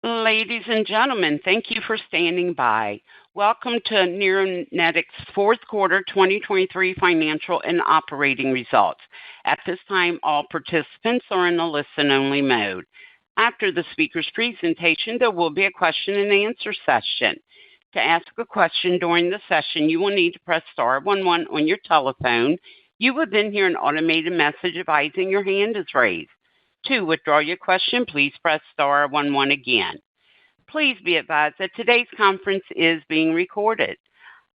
Ladies and gentlemen, thank you for standing by. Welcome to Neuronetics' fourth quarter 2023 financial and operating results. At this time, all participants are in a listen-only mode. After the speaker's presentation, there will be a question-and-answer session. To ask a question during the session, you will need to press star 11 on your telephone. You will then hear an automated message advising your hand is raised. To withdraw your question, please press star 11 again. Please be advised that today's conference is being recorded.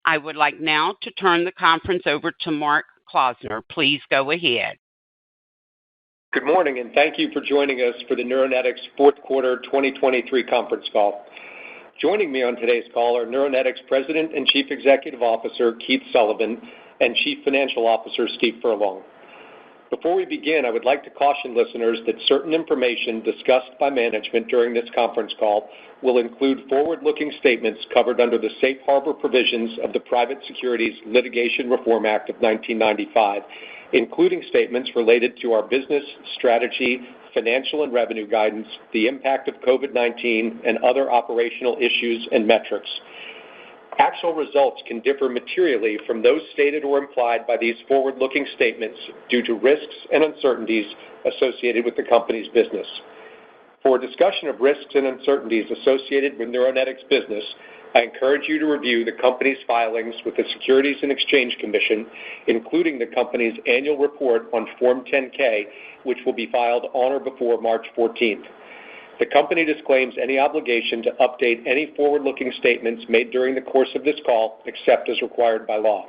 I would like now to turn the conference over to Mark Klausner. Please go ahead. Good morning, and thank you for joining us for the Neuronetics fourth quarter 2023 conference call. Joining me on today's call are Neuronetics President and Chief Executive Officer Keith Sullivan and Chief Financial Officer Steve Furlong. Before we begin, I would like to caution listeners that certain information discussed by management during this conference call will include forward-looking statements covered under the Safe Harbor provisions of the Private Securities Litigation Reform Act of 1995, including statements related to our business, strategy, financial and revenue guidance, the impact of COVID-19, and other operational issues and metrics. Actual results can differ materially from those stated or implied by these forward-looking statements due to risks and uncertainties associated with the company's business. For a discussion of risks and uncertainties associated with Neuronetics' business, I encourage you to review the company's filings with the Securities and Exchange Commission, including the company's annual report on Form 10-K, which will be filed on or before March 14th. The company disclaims any obligation to update any forward-looking statements made during the course of this call, except as required by law.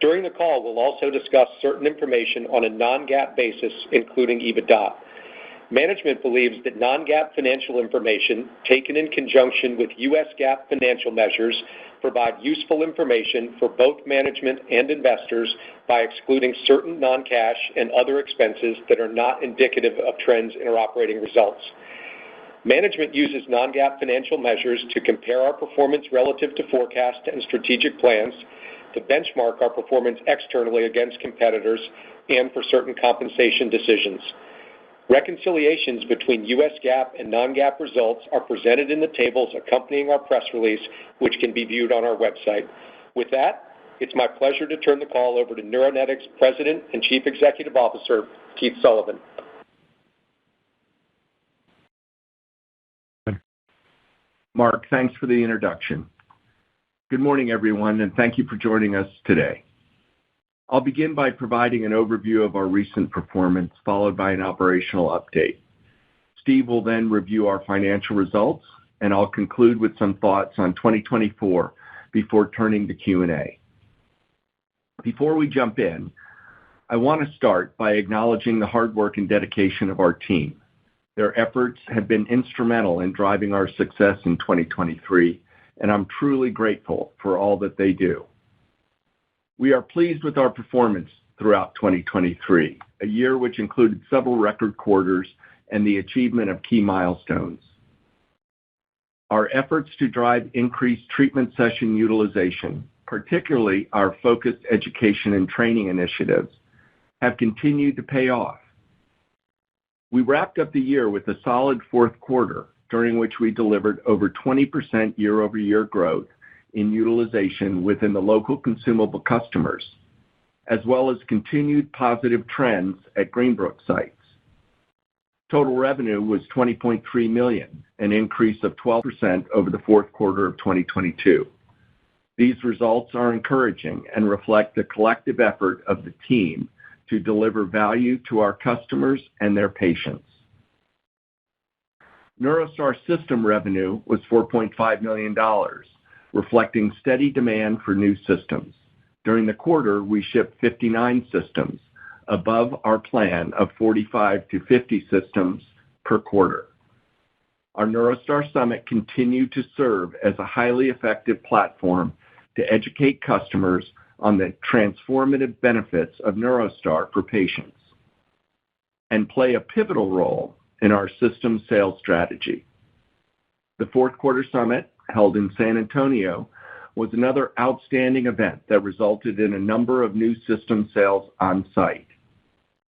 During the call, we'll also discuss certain information on a non-GAAP basis, including EBITDA. Management believes that non-GAAP financial information, taken in conjunction with U.S. GAAP financial measures, provide useful information for both management and investors by excluding certain non-cash and other expenses that are not indicative of trends in our operating results. Management uses non-GAAP financial measures to compare our performance relative to forecast and strategic plans, to benchmark our performance externally against competitors, and for certain compensation decisions. Reconciliations between U.S. GAAP and non-GAAP results are presented in the tables accompanying our press release, which can be viewed on our website. With that, it's my pleasure to turn the call over to Neuronetics President and Chief Executive Officer Keith Sullivan. Mark, thanks for the introduction. Good morning, everyone, and thank you for joining us today. I'll begin by providing an overview of our recent performance, followed by an operational update. Steve will then review our financial results, and I'll conclude with some thoughts on 2024 before turning to Q&A. Before we jump in, I want to start by acknowledging the hard work and dedication of our team. Their efforts have been instrumental in driving our success in 2023, and I'm truly grateful for all that they do. We are pleased with our performance throughout 2023, a year which included several record quarters and the achievement of key milestones. Our efforts to drive increased treatment session utilization, particularly our focused education and training initiatives, have continued to pay off. We wrapped up the year with a solid fourth quarter, during which we delivered over 20% year-over-year growth in utilization within the local consumable customers, as well as continued positive trends at Greenbrook sites. Total revenue was $20.3 million, an increase of 12% over the fourth quarter of 2022. These results are encouraging and reflect the collective effort of the team to deliver value to our customers and their patients. NeuroStar system revenue was $4.5 million, reflecting steady demand for new systems. During the quarter, we shipped 59 systems, above our plan of 45 to 50 systems per quarter. Our NeuroStar Summit continued to serve as a highly effective platform to educate customers on the transformative benefits of NeuroStar for patients and play a pivotal role in our system sales strategy. The fourth quarter summit, held in San Antonio, was another outstanding event that resulted in a number of new system sales on site.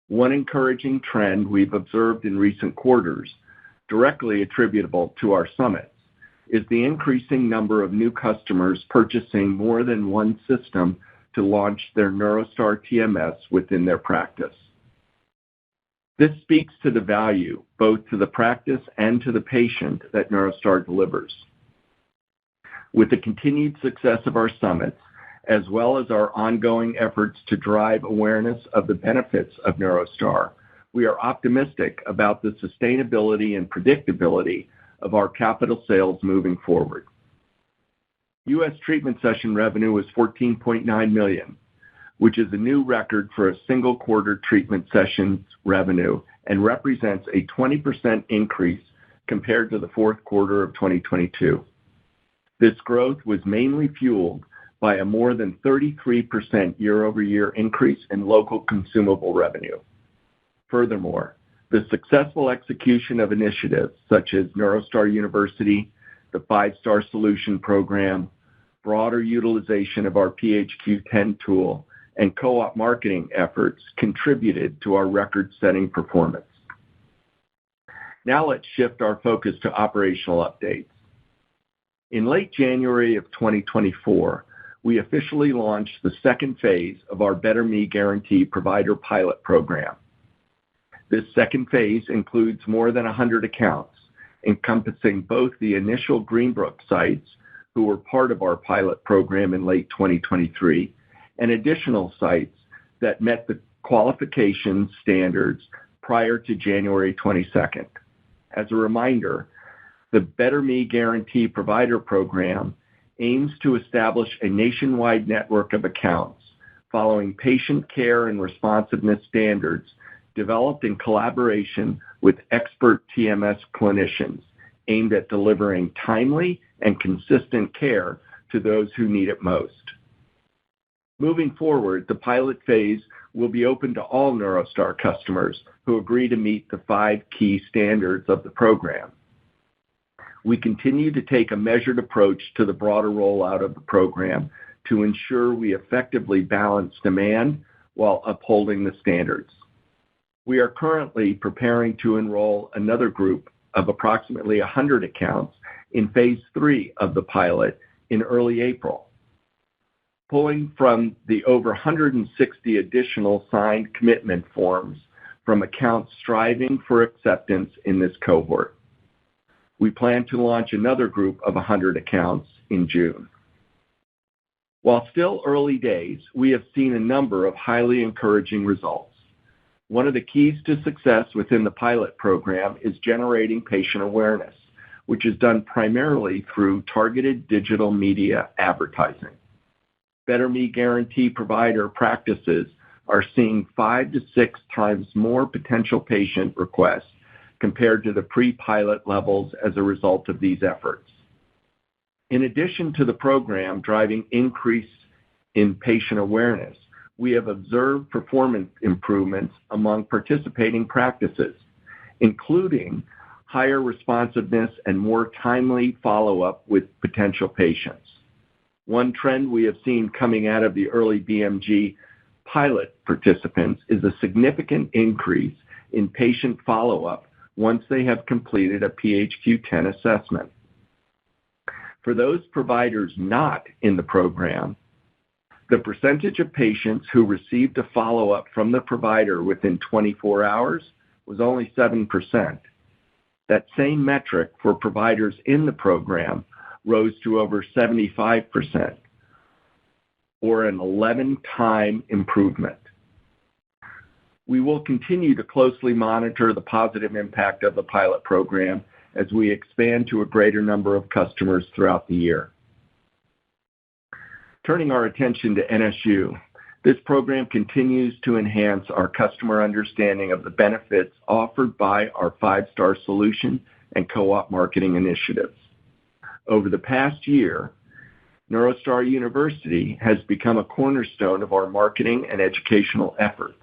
One encouraging trend we've observed in recent quarters directly attributable to our summits, is the increasing number of new customers purchasing more than one system to launch their NeuroStar TMS within their practice. This speaks to the value, both to the practice and to the patient, that NeuroStar delivers. With the continued success of our summits, as well as our ongoing efforts to drive awareness of the benefits of NeuroStar, we are optimistic about the sustainability and predictability of our capital sales moving forward. U.S. treatment session revenue was $14.9 million, which is a new record for a single quarter treatment sessions revenue and represents a 20% increase compared to the fourth quarter of 2022. This growth was mainly fueled by a more than 33% year-over-year increase in local consumable revenue. Furthermore, the successful execution of initiatives such as NeuroStar University, the 5-Star Solution Program, broader utilization of our PHQ-10 tool, and co-op marketing efforts contributed to our record-setting performance. Now let's shift our focus to operational updates. In late January of 2024, we officially launched the second phase of our Better Me Guarantee Provider Pilot Program. This second phase includes more than 100 accounts, encompassing both the initial Greenbrook sites, who were part of our pilot program in late 2023, and additional sites that met the qualification standards prior to January 22nd. As a reminder, the Better Me Guarantee Provider Program aims to establish a nationwide network of accounts following patient care and responsiveness standards developed in collaboration with expert TMS clinicians, aimed at delivering timely and consistent care to those who need it most. Moving forward, the pilot phase will be open to all NeuroStar customers who agree to meet the 5 key standards of the program. We continue to take a measured approach to the broader rollout of the program to ensure we effectively balance demand while upholding the standards. We are currently preparing to enroll another group of approximately 100 accounts in phase 3 of the pilot in early April, pulling from the over 160 additional signed commitment forms from accounts striving for acceptance in this cohort. We plan to launch another group of 100 accounts in June. While still early days, we have seen a number of highly encouraging results. One of the keys to success within the pilot program is generating patient awareness, which is done primarily through targeted digital media advertising. Better Me Guarantee provider practices are seeing 5 to 6 times more potential patient requests compared to the pre-pilot levels as a result of these efforts. In addition to the program driving increase in patient awareness, we have observed performance improvements among participating practices, including higher responsiveness and more timely follow-up with potential patients. One trend we have seen coming out of the early BMG pilot participants is a significant increase in patient follow-up once they have completed a PHQ-10 assessment. For those providers not in the program, the percentage of patients who received a follow-up from the provider within 24 hours was only 7%. That same metric for providers in the program rose to over 75%, or an 11-time improvement. We will continue to closely monitor the positive impact of the pilot program as we expand to a greater number of customers throughout the year. Turning our attention to NSU, this program continues to enhance our customer understanding of the benefits offered by our 5-Star Solution and co-op marketing initiatives. Over the past year, NeuroStar University has become a cornerstone of our marketing and educational efforts.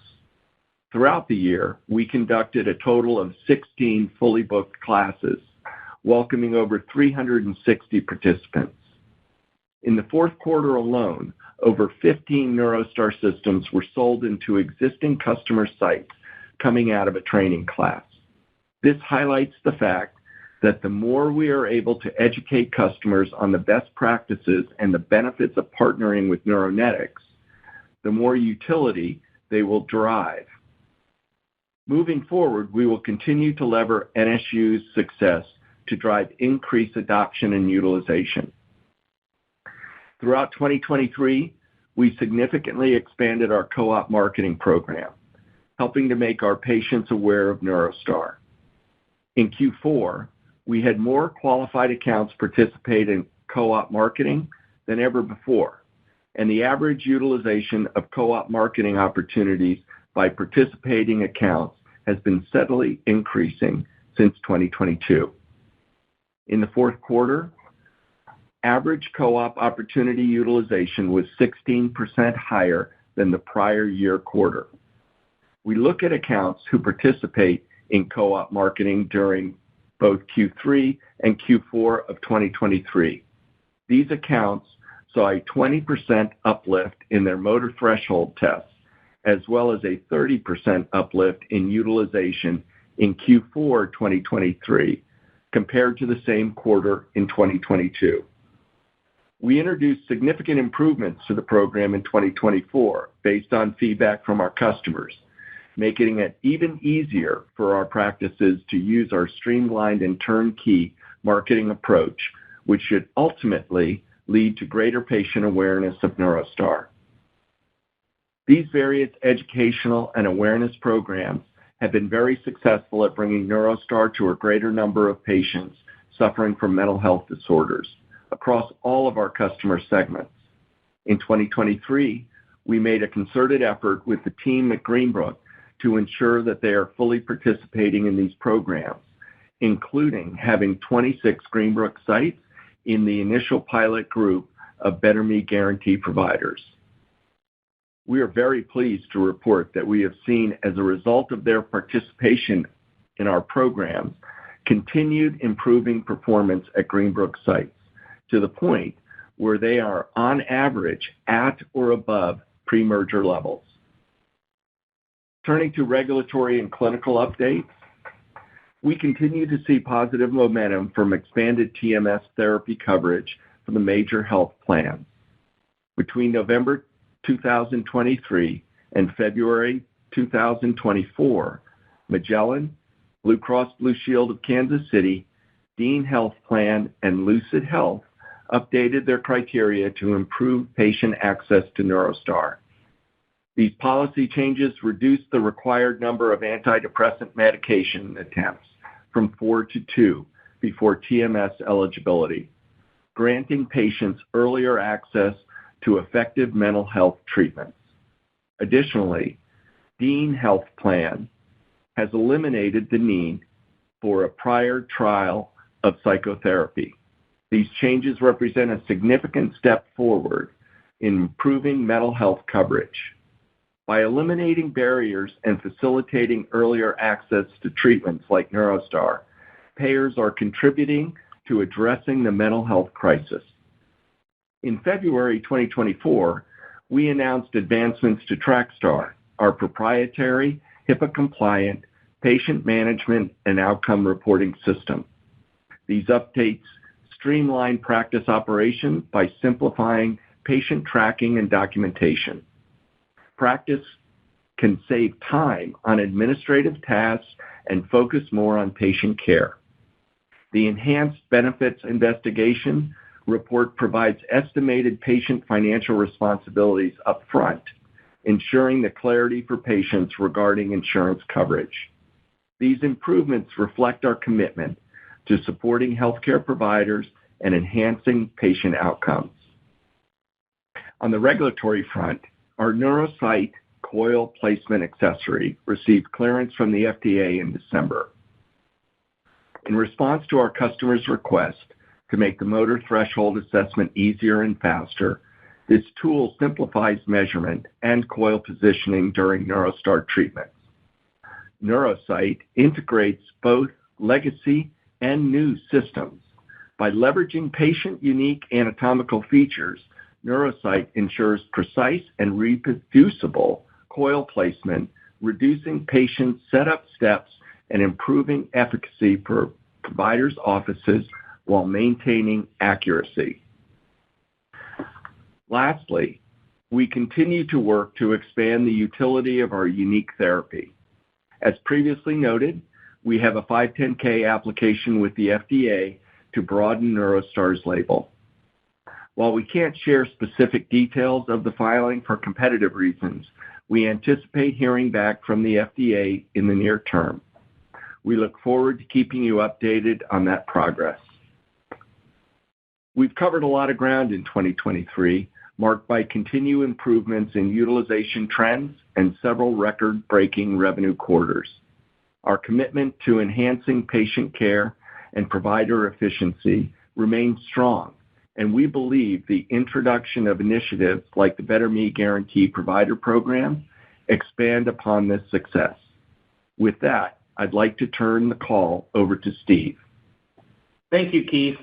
Throughout the year, we conducted a total of 16 fully booked classes, welcoming over 360 participants. In the fourth quarter alone, over 15 NeuroStar systems were sold into existing customer sites coming out of a training class. This highlights the fact that the more we are able to educate customers on the best practices and the benefits of partnering with Neuronetics, the more utility they will derive. Moving forward, we will continue to lever NSU's success to drive increased adoption and utilization. Throughout 2023, we significantly expanded our co-op marketing program, helping to make our patients aware of NeuroStar. In Q4, we had more qualified accounts participate in co-op marketing than ever before, and the average utilization of co-op marketing opportunities by participating accounts has been steadily increasing since 2022. In the fourth quarter, average co-op opportunity utilization was 16% higher than the prior year quarter. We look at accounts who participate in co-op marketing during both Q3 and Q4 of 2023. These accounts saw a 20% uplift in their motor threshold tests, as well as a 30% uplift in utilization in Q4 2023 compared to the same quarter in 2022. We introduced significant improvements to the program in 2024 based on feedback from our customers, making it even easier for our practices to use our streamlined and turnkey marketing approach, which should ultimately lead to greater patient awareness of NeuroStar. These various educational and awareness programs have been very successful at bringing NeuroStar to a greater number of patients suffering from mental health disorders across all of our customer segments. In 2023, we made a concerted effort with the team at Greenbrook to ensure that they are fully participating in these programs, including having 26 Greenbrook sites in the initial pilot group of Better Me Guarantee providers. We are very pleased to report that we have seen, as a result of their participation in our programs, continued improving performance at Greenbrook sites to the point where they are on average at or above pre-merger levels. Turning to regulatory and clinical updates, we continue to see positive momentum from expanded TMS therapy coverage for the major health plans. Between November 2023 and February 2024, Magellan, Blue Cross Blue Shield of Kansas City, Dean Health Plan, and Lucid Health updated their criteria to improve patient access to NeuroStar. These policy changes reduced the required number of antidepressant medication attempts from 4 to 2 before TMS eligibility, granting patients earlier access to effective mental health treatments. Additionally, Dean Health Plan has eliminated the need for a prior trial of psychotherapy. These changes represent a significant step forward in improving mental health coverage. By eliminating barriers and facilitating earlier access to treatments like NeuroStar, payers are contributing to addressing the mental health crisis. In February 2024, we announced advancements to TrackStar, our proprietary HIPAA-compliant patient management and outcome reporting system. These updates streamline practice operations by simplifying patient tracking and documentation. Practice can save time on administrative tasks and focus more on patient care. The Enhanced Benefits Investigation report provides estimated patient financial responsibilities up front, ensuring the clarity for patients regarding insurance coverage. These improvements reflect our commitment to supporting healthcare providers and enhancing patient outcomes. On the regulatory front, our NeuroSight coil placement accessory received clearance from the FDA in December. In response to our customers' request to make the motor threshold assessment easier and faster, this tool simplifies measurement and coil positioning during NeuroStar treatments. NeuroSight integrates both legacy and new systems. By leveraging patient-unique anatomical features, NeuroSight ensures precise and reproducible coil placement, reducing patient setup steps and improving efficacy for providers' offices while maintaining accuracy. Lastly, we continue to work to expand the utility of our unique therapy. As previously noted, we have a 510(k) application with the FDA to broaden NeuroStar's label. While we can't share specific details of the filing for competitive reasons, we anticipate hearing back from the FDA in the near term. We look forward to keeping you updated on that progress. We've covered a lot of ground in 2023, marked by continued improvements in utilization trends and several record-breaking revenue quarters. Our commitment to enhancing patient care and provider efficiency remains strong, and we believe the introduction of initiatives like the Better Me Guarantee Provider Program expand upon this success. With that, I'd like to turn the call over to Steve. Thank you, Keith.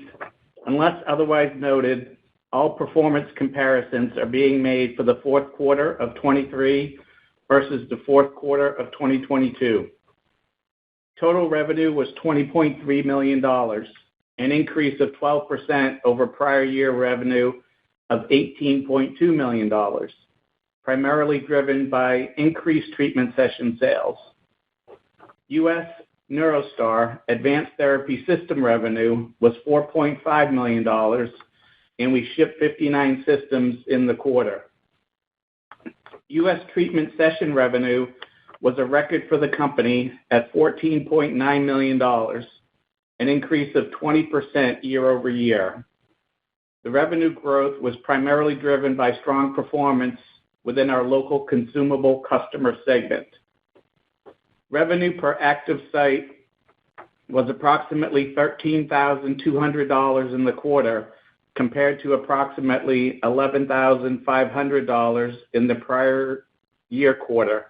Unless otherwise noted, all performance comparisons are being made for the fourth quarter of 23 versus the fourth quarter of 2022. Total revenue was $20.3 million, an increase of 12% over prior year revenue of $18.2 million, primarily driven by increased treatment session sales. U.S. NeuroStar Advanced Therapy System revenue was $4.5 million, and we shipped 59 systems in the quarter. U.S. treatment session revenue was a record for the company at $14.9 million, an increase of 20% year over year. The revenue growth was primarily driven by strong performance within our local consumable customer segment. Revenue per active site was approximately $13,200 in the quarter, compared to approximately $11,500 in the prior year quarter.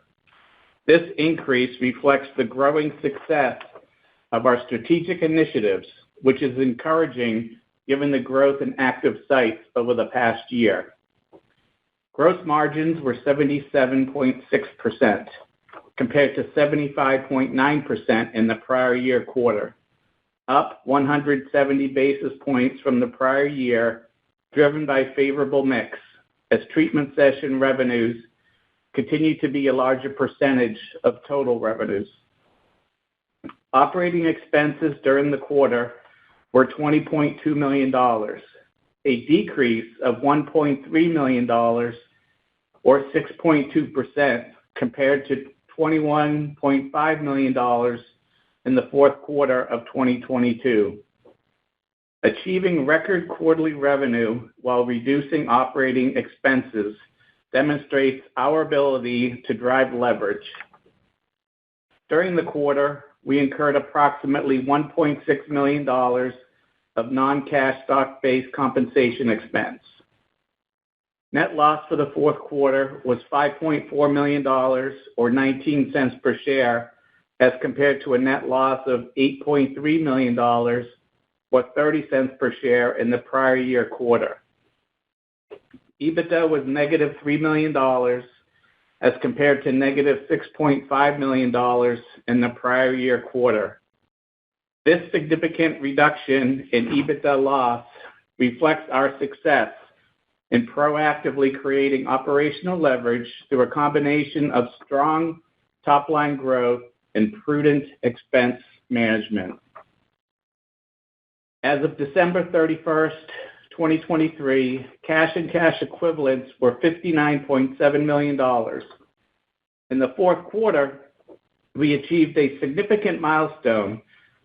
This increase reflects the growing success of our strategic initiatives, which is encouraging given the growth in active sites over the past year. Gross margins were 77.6%, compared to 75.9% in the prior year quarter, up 170 basis points from the prior year, driven by favorable mix, as treatment session revenues continue to be a larger percentage of total revenues. Operating expenses during the quarter were $20.2 million, a decrease of $1.3 million, or 6.2%, compared to $21.5 million in the fourth quarter of 2022. Achieving record quarterly revenue while reducing operating expenses demonstrates our ability to drive leverage. During the quarter, we incurred approximately $1.6 million of non-cash stock-based compensation expense. Net loss for the fourth quarter was $5.4 million, or 19 cents per share, as compared to a net loss of $8.3 million, or 30 cents per share in the prior year quarter. EBITDA was negative $3 million, as compared to negative $6.5 million in the prior year quarter. This significant reduction in EBITDA loss reflects our success in proactively creating operational leverage through a combination of strong top-line growth and prudent expense management. As of December 31st, 2023, cash and cash equivalents were $59.7 million. In the fourth quarter, we achieved a significant milestone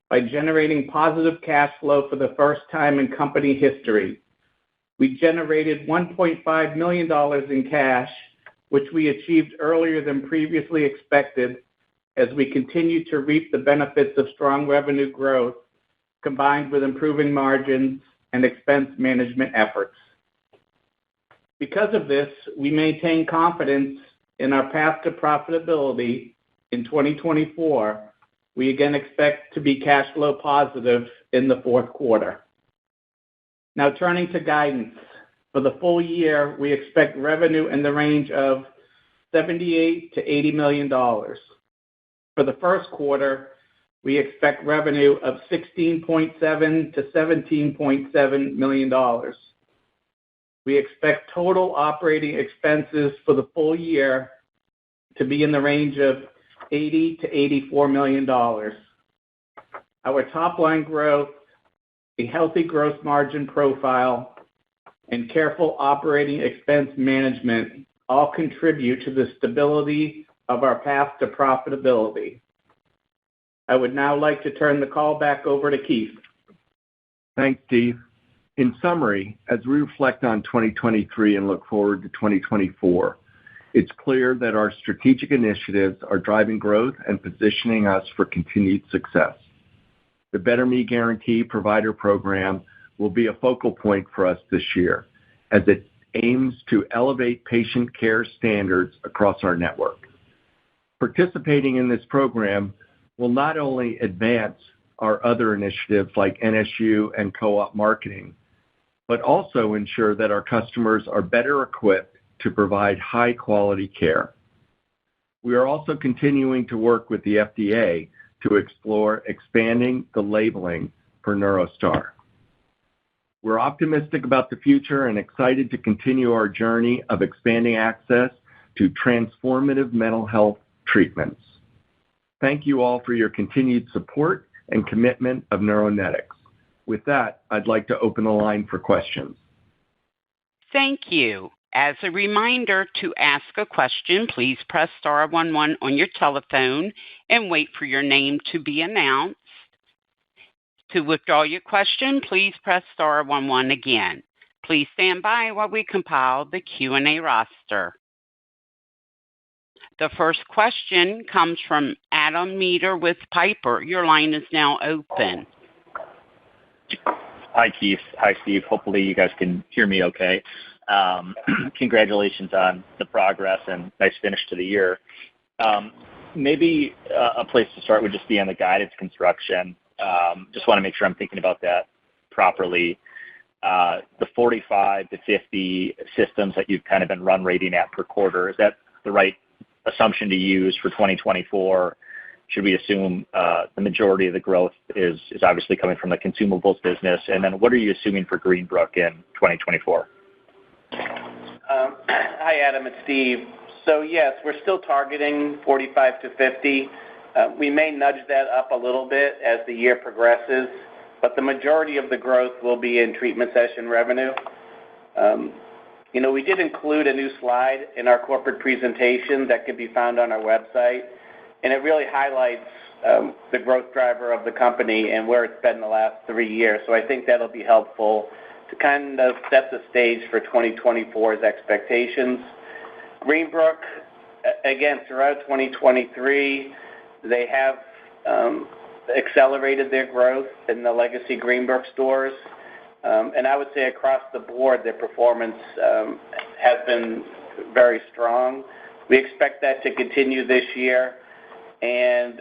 by generating positive cash flow for the first time in company history. We generated $1.5 million in cash, which we achieved earlier than previously expected, as we continue to reap the benefits of strong revenue growth, combined with improving margins and expense management efforts. Because of this, we maintain confidence in our path to profitability in 2024. We again expect to be cash flow positive in the fourth quarter. Now turning to guidance. For the full year, we expect revenue in the range of $78 to $80 million. For the first quarter, we expect revenue of $16.7 to $17.7 million. We expect total operating expenses for the full year to be in the range of $80 to $84 million. Our top-line growth, a healthy gross margin profile, and careful operating expense management all contribute to the stability of our path to profitability. I would now like to turn the call back over to Keith. Thanks, Steve. In summary, as we reflect on 2023 and look forward to 2024, it's clear that our strategic initiatives are driving growth and positioning us for continued success. The Better Me Guarantee Provider Program will be a focal point for us this year as it aims to elevate patient care standards across our network. Participating in this program will not only advance our other initiatives like NSU and co-op marketing, but also ensure that our customers are better equipped to provide high-quality care. We are also continuing to work with the FDA to explore expanding the labeling for NeuroStar. We're optimistic about the future and excited to continue our journey of expanding access to transformative mental health treatments. Thank you all for your continued support and commitment of Neuronetics. With that, I'd like to open the line for questions. Thank you. As a reminder, to ask a question, please press star 11 on your telephone and wait for your name to be announced. To withdraw your question, please press star 11 again. Please stand by while we compile the Q&A roster. The first question comes from Adam Meeder with Piper. Your line is now open. Hi, Keith. Hi, Steve. Hopefully you guys can hear me okay. Congratulations on the progress and nice finish to the year. Maybe a place to start would just be on the guidance construction. Just want to make sure I'm thinking about that properly. The 45 to 50 systems that you've kind of been run rating at per quarter, is that the right assumption to use for 2024? Should we assume the majority of the growth is obviously coming from the consumables business? And then what are you assuming for Greenbrook in 2024? Hi, Adam. It's Steve. So, yes, we're still targeting 45 to 50. We may nudge that up a little bit as the year progresses, but the majority of the growth will be in treatment session revenue. We did include a new slide in our corporate presentation that can be found on our website, and it really highlights the growth driver of the company and where it's been the last 3 years. So I think that'll be helpful to kind of set the stage for 2024's expectations. Greenbrook, again, throughout 2023, they have accelerated their growth in the legacy Greenbrook stores. And I would say across the board, their performance has been very strong. We expect that to continue this year. And,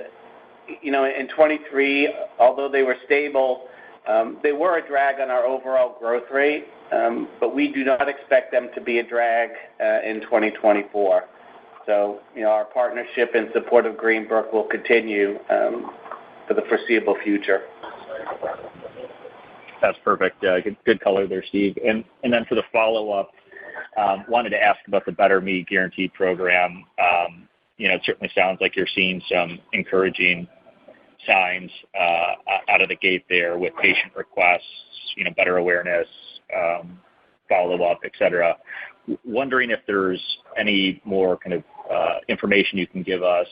in 23, although they were stable, they were a drag on our overall growth rate, but we do not expect them to be a drag in 2024. So, our partnership and support of Greenbrook will continue for the foreseeable future. That's perfect. Good color there, Steve. And then for the follow-up, wanted to ask about the Better Me Guarantee Program. It certainly sounds like you're seeing some encouraging signs out of the gate there with patient requests, better awareness, follow-up, et cetera. Wondering if there's any more kind of information you can give us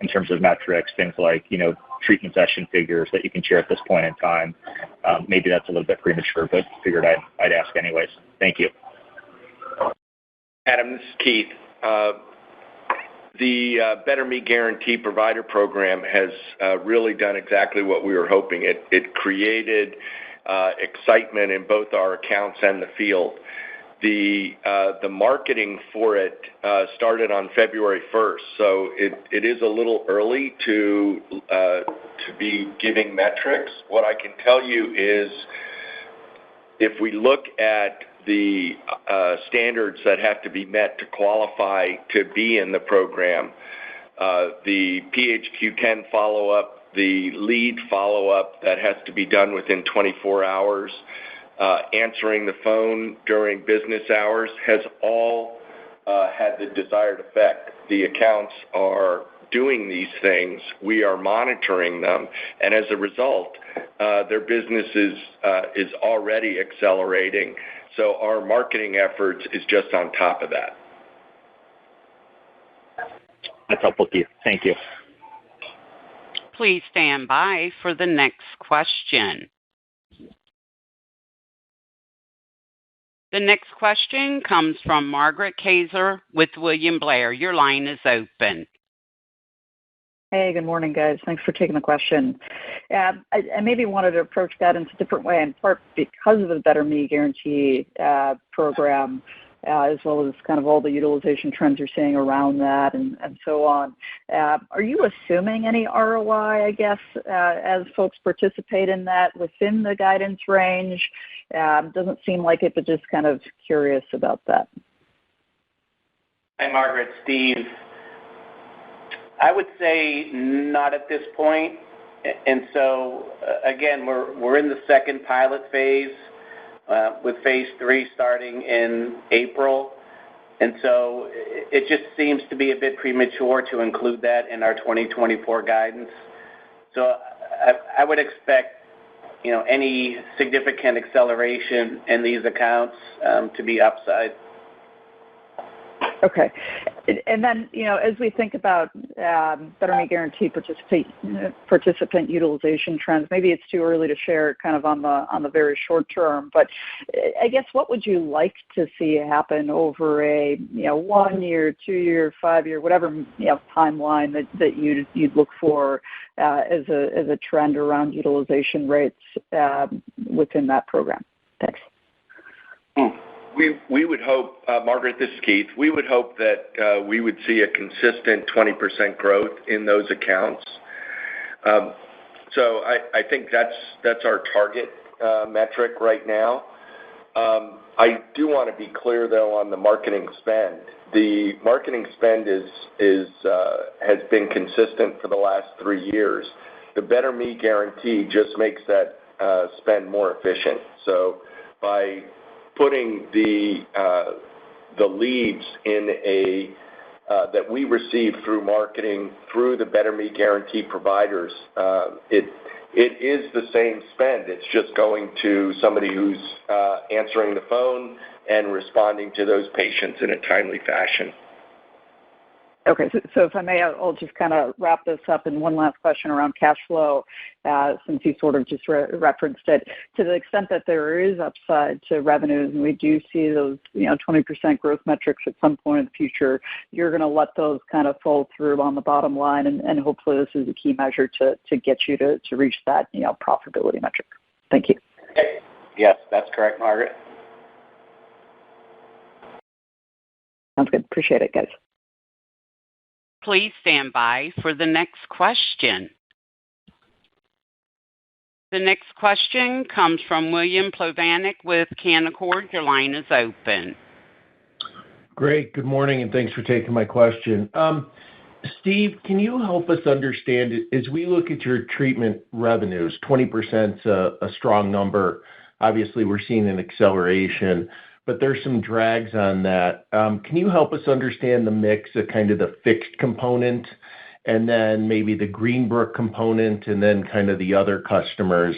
in terms of metrics, things like, treatment session figures that you can share at this point in time. Maybe that's a little bit premature, but figured I'd ask anyways. Thank you. Adam, this is Keith. The Better Me Guarantee Provider Program has really done exactly what we were hoping. It created excitement in both our accounts and the field. The marketing for it started on February 1st, so it is a little early to be giving metrics. What I can tell you is if we look at the standards that have to be met to qualify to be in the program, the PHQ-10 follow-up the lead follow-up that has to be done within 24 hours, answering the phone during business hours has all had the desired effect. The accounts are doing these things. We are monitoring them, and as a result, their business is already accelerating. So our marketing efforts is just on top of that. That's helpful, Keith. Thank you. Please stand by for the next question. The next question comes from Margaret Kaczor with William Blair. Your line is open. Hey, good morning, guys. Thanks for taking the question. I maybe wanted to approach that in a different way, in part because of the Better Me Guarantee program, as well as kind of all the utilization trends you're seeing around that and so on. Are you assuming any ROI, I guess, as folks participate in that within the guidance range? Doesn't seem like it, but just kind of curious about that. Hi, Margaret. Steve. I would say not at this point. And so, again, we're in the second pilot phase, with phase 3 starting in April. And so it just seems to be a bit premature to include that in our 2024 guidance. So I would expect, any significant acceleration in these accounts to be upside. Okay. And then, as we think about Better Me Guarantee participant utilization trends, maybe it's too early to share kind of on the very short term, but I guess what would you like to see happen over a 1 year, 2 year, 5 year, whatever timeline that you'd look for as a trend around utilization rates within that program? Thanks. We would hope, Margaret, this is Keith, we would hope that we would see a consistent 20% growth in those accounts. So I think that's our target metric right now. I do want to be clear, though, on the marketing spend. The marketing spend has been consistent for the last 3 years. The Better Me Guarantee just makes that spend more efficient. So by putting the leads in that we receive through marketing through the Better Me Guarantee providers, it is the same spend. It's just going to somebody who's answering the phone and responding to those patients in a timely fashion. Okay, so if I may, I'll just kind of wrap this up in one last question around cash flow, since you sort of just referenced it. To the extent that there is upside to revenues and we do see those 20% growth metrics at some point in the future, you're going to let those kind of fall through on the bottom line, and hopefully this is a key measure to get you to reach that profitability metric. Thank you. Yes, that's correct, Margaret. Sounds good. Appreciate it, guys. Please stand by for the next question. The next question comes from William Plovanic with Canaccord. Your line is open. Great. Good morning, and thanks for taking my question. Steve, can you help us understand, as we look at your treatment revenues, 20% is a strong number. Obviously, we're seeing an acceleration, but there's some drags on that. Can you help us understand the mix of kind of the fixed component and then maybe the Greenbrook component and then kind of the other customers?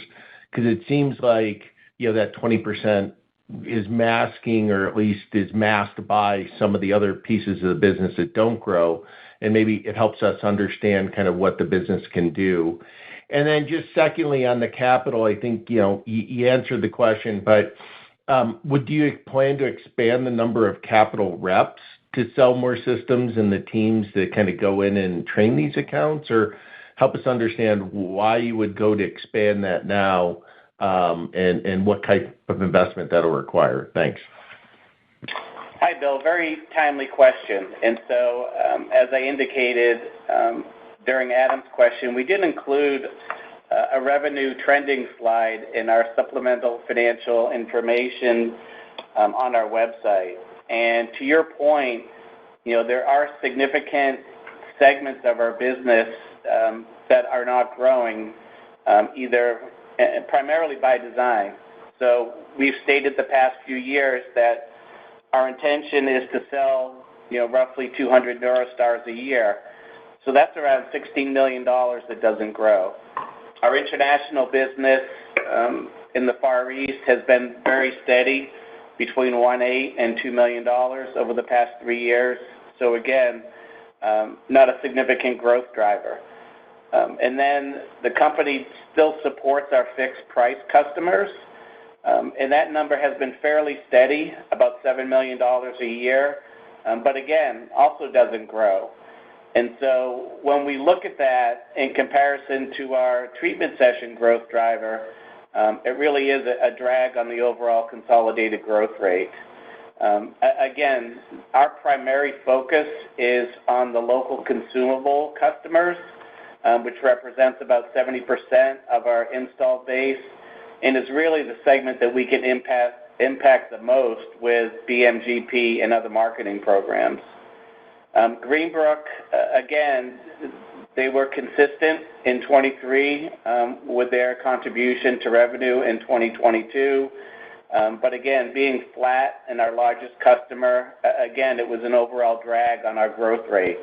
Because it seems like, that 20% is masking, or at least is masked by some of the other pieces of the business that don't grow. And maybe it helps us understand kind of what the business can do. And then just secondly, on the capital, I think, you answered the question, but would you plan to expand the number of capital reps to sell more systems and the teams that kind of go in and train these accounts? Or help us understand why you would go to expand that now, and what type of investment that'll require. Thanks. Hi, Bill. Very timely question. And so, as I indicated during Adam's question, we did include a revenue trending slide in our supplemental financial information on our website. And to your point, there are significant segments of our business that are not growing, either primarily by design. So we've stated the past few years that our intention is to sell, roughly 200 NeuroStars a year. So that's around $16 million that doesn't grow. Our international business in the Far East has been very steady, between $1.8 and $2 million over the past 3 years. So again, not a significant growth driver. And then the company still supports our fixed price customers, and that number has been fairly steady, about $7 million a year, but again, also doesn't grow. And so when we look at that in comparison to our treatment session growth driver, it really is a drag on the overall consolidated growth rate. Again, our primary focus is on the local consumable customers, which represents about 70% of our install base, and is really the segment that we can impact the most with BMGP and other marketing programs. Greenbrook, again, they were consistent in 23 with their contribution to revenue in 2022. But again, being flat in our largest customer, again, it was an overall drag on our growth rate.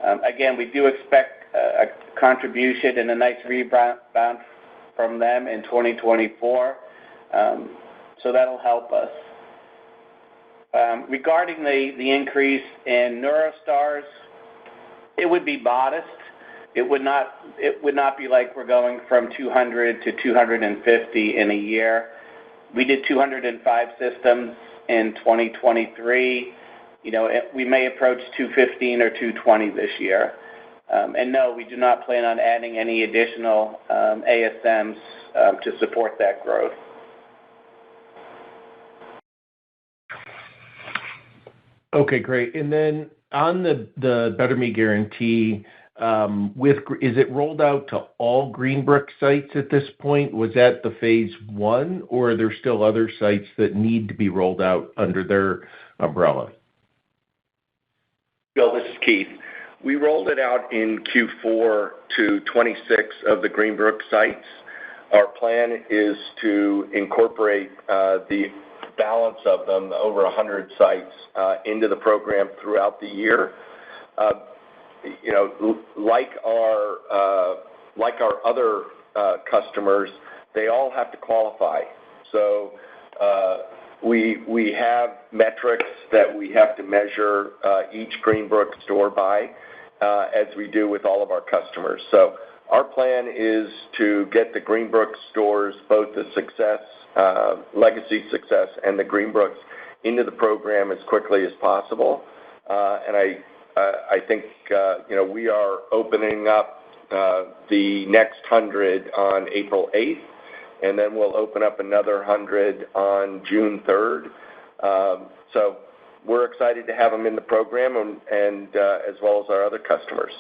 Again, we do expect a contribution and a nice rebound from them in 2024, so that'll help us. Regarding the increase in NeuroStars, it would be modest. It would not be like we're going from 200 to 250 in a year. We did 205 systems in 2023. We may approach 215 or 220 this year. And no, we do not plan on adding any additional ASMs to support that growth. Okay, great. And then on the Better Me Guarantee, is it rolled out to all Greenbrook sites at this point? Was that the phase 1, or are there still other sites that need to be rolled out under their umbrella? Bill, this is Keith. We rolled it out in Q4 to 26 of the Greenbrook sites. Our plan is to incorporate the balance of them, over 100 sites, into the program throughout the year. Like our other customers, they all have to qualify. So we have metrics that we have to measure each Greenbrook store by, as we do with all of our customers. So our plan is to get the Greenbrook stores, both the Success, Legacy Success, and the Greenbrooks, into the program as quickly as possible. And I think we are opening up the next 100 on April 8th, and then we'll open up another 100 on June 3rd. So we're excited to have them in the program, and as well as our other customers.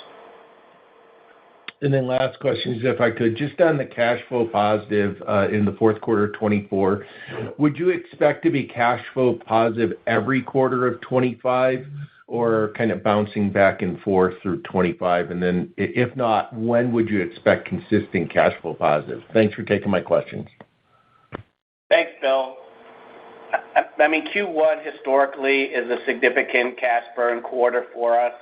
And then last question is, if I could, just on the cash flow positive in the fourth quarter of 24, would you expect to be cash flow positive every quarter of 25, or kind of bouncing back and forth through 25? And then if not, when would you expect consistent cash flow positive? Thanks for taking my questions. Thanks, Bill. I mean, Q1 historically is a significant cash burn quarter for us.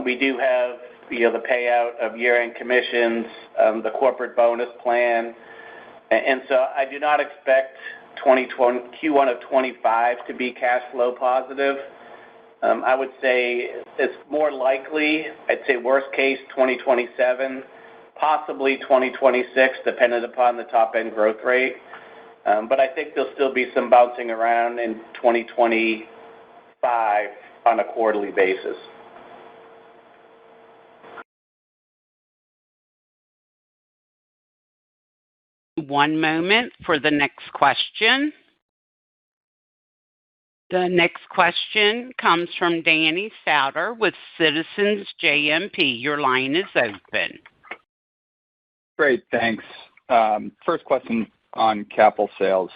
We do have the payout of year-end commissions, the corporate bonus plan, and so I do not expect Q1 of 25 to be cash flow positive. I would say it's more likely, I'd say worst case 2027, possibly 2026, dependent upon the top-end growth rate. But I think there'll still be some bouncing around in 2025 on a quarterly basis. One moment for the next question. The next question comes from Danny Sauter with Citizens JMP. Your line is open. Great, thanks. First question on capital sales.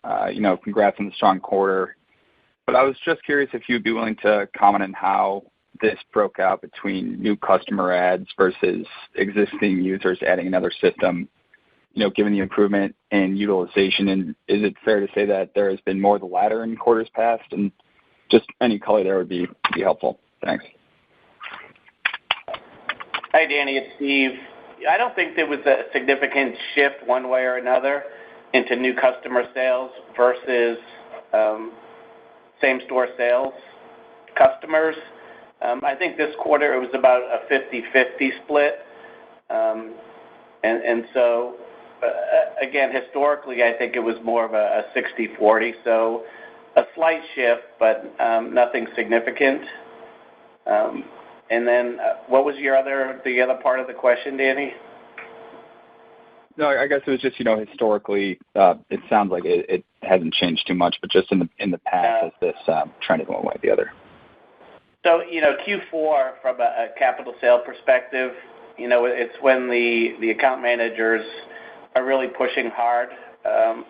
Congrats on the strong quarter. But I was just curious if you'd be willing to comment on how this broke out between new customer adds versus existing users adding another system, given the improvement in utilization. And is it fair to say that there has been more of the latter in quarters past? And just any color there would be helpful. Thanks. Hi, Danny. It's Steve. I don't think there was a significant shift one way or another into new customer sales versus same-store sales customers. I think this quarter it was about a 50-50 split. And so, again, historically, I think it was more of a 60-40. So a slight shift, but nothing significant. And then what was the other part of the question, Danny? No, I guess it was just, historically, it sounds like it hasn't changed too much, but just in the past, has this trended one way or the other? So, Q4, from a capital sale perspective, it's when the account managers are really pushing hard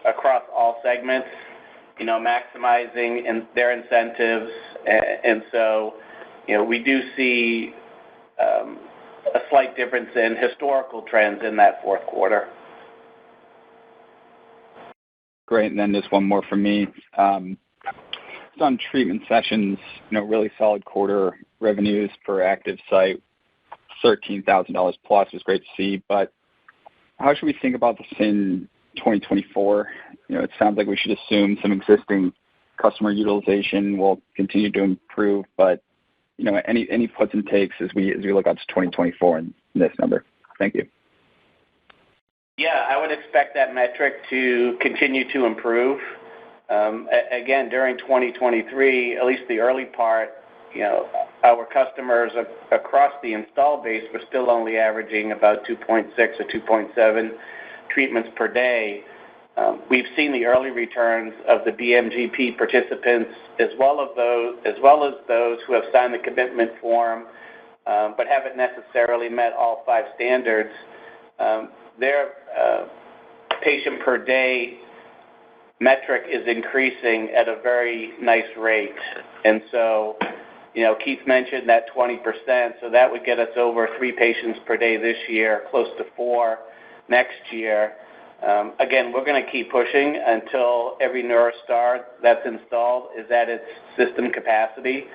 across all segments, maximizing their incentives. And so, we do see a slight difference in historical trends in that fourth quarter. Great. And then just one more from me. Just on treatment sessions, really solid quarter revenues per active site, $13,000 plus was great to see. But how should we think about this in 2024? It sounds like we should assume some existing customer utilization will continue to improve, but any puts and takes as we look out to 2024 in this number? Thank you. Yeah, I would expect that metric to continue to improve. Again, during 2023, at least the early part, our customers across the install base were still only averaging about 2.6 or 2.7 treatments per day. We've seen the early returns of the BMGP participants, as well as those who have signed the commitment form, but haven't necessarily met all 5 standards. Their patient per day metric is increasing at a very nice rate. And so, Keith mentioned that 20%, so that would get us over 3 patients per day this year, close to 4 next year. Again, we're going to keep pushing until every NeuroStar that's installed is at its system capacity,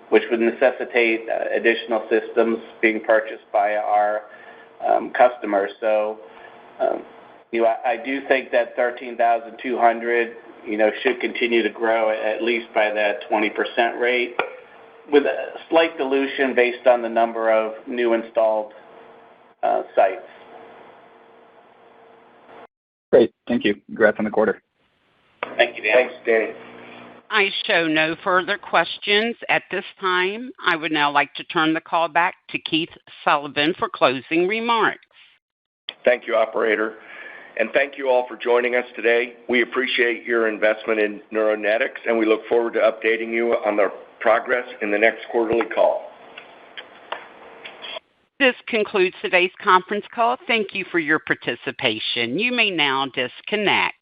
which would necessitate additional systems being purchased by our customers. So, I do think that 13,200, should continue to grow at least by that 20% rate, with a slight dilution based on the number of new installed sites. Great. Thank you. Congrats on the quarter. Thank you, Dan. Thanks, Danny. I show no further questions at this time. I would now like to turn the call back to Keith Sullivan for closing remarks. Thank you, operator. And thank you all for joining us today. We appreciate your investment in Neuronetics, and we look forward to updating you on the progress in the next quarterly call. This concludes today's conference call. Thank you for your participation. You may now disconnect.